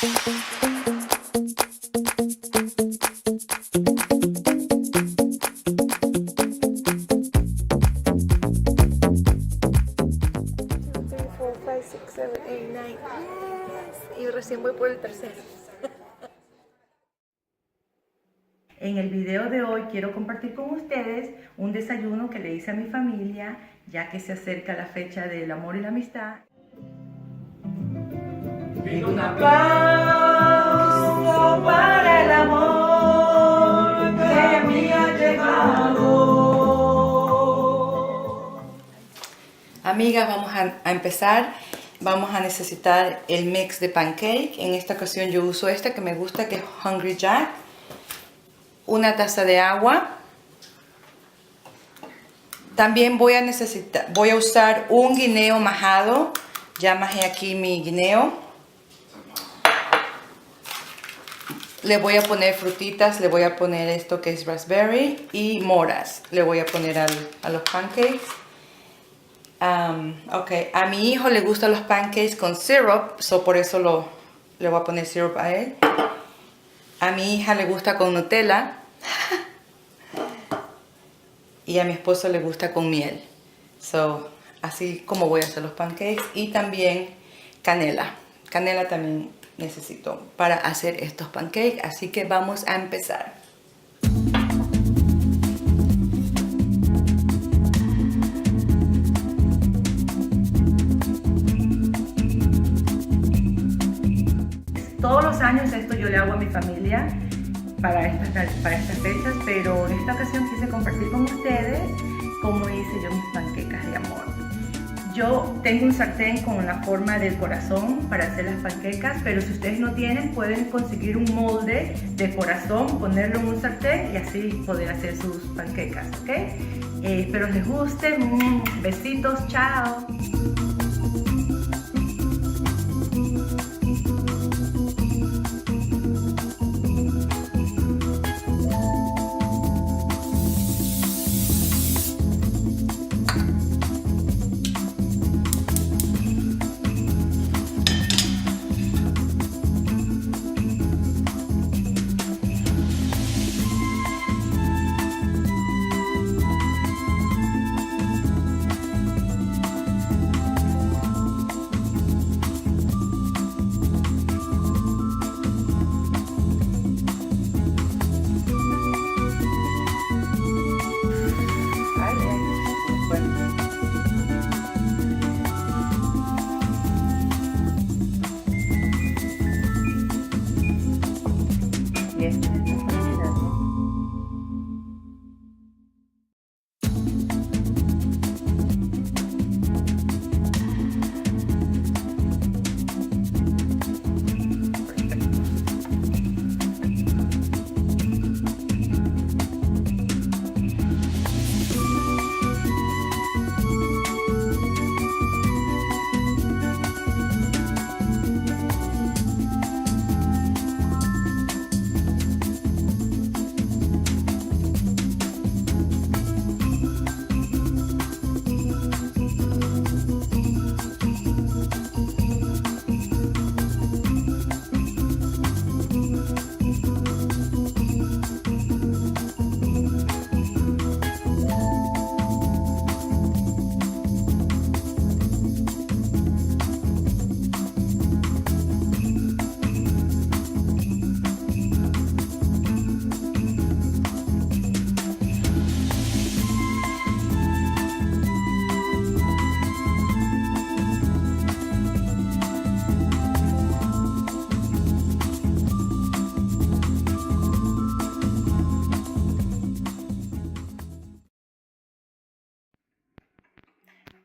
Y recién voy por el tercero. En el video de hoy quiero compartir con ustedes un desayuno que le hice a mi familia, ya que se acerca la fecha del amor y la amistad. Pido un aplauso para el amor que a mí ha llegado. Amigas, vamos a empezar. Vamos a necesitar el mix de pancake. En esta ocasión yo uso esta que me gusta, que es Hungry Jack. Una taza de agua. También voy a usar un guineo majado. Ya majé aquí mi guineo. Le voy a poner frutitas, le voy a poner esto que es raspberry y moras. Le voy a poner a los pancakes. Ok, a mi hijo le gustan los pancakes con syrup, por eso le voy a poner syrup a él. A mi hija le gusta con Nutella. Y a mi esposo le gusta con miel. Así como voy a hacer los pancakes. Y también canela. Canela también necesito para hacer estos pancakes. Así que vamos a empezar. Todos los años esto yo le hago a mi familia para estas fechas, pero en esta ocasión quise compartir con ustedes cómo hice yo mis panquecas de amor. Yo tengo un sartén con la forma del corazón para hacer las panquecas, pero si ustedes no tienen, pueden conseguir un molde de corazón, ponerlo en un sartén y así poder hacer sus panquecas, ¿ok? Espero les guste. Besitos, chao.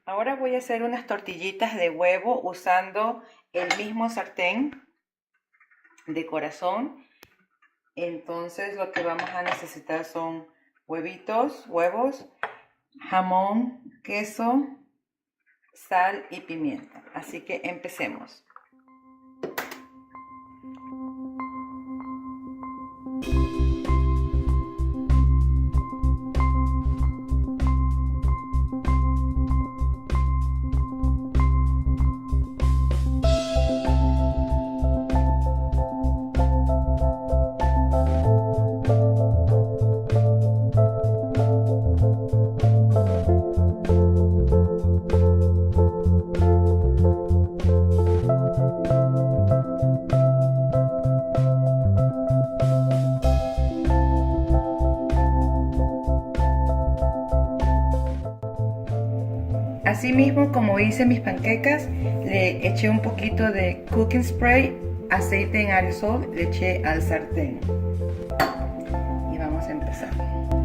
Ahora voy a hacer unas tortillitas de huevo usando el mismo sartén de corazón. Entonces lo que vamos a necesitar son huevos, jamón, queso, sal y pimienta. Así que empecemos. como hice mis panquecas, le eché un poquito de cooking spray, aceite en aerosol, le eché al sartén. Y vamos a empezar.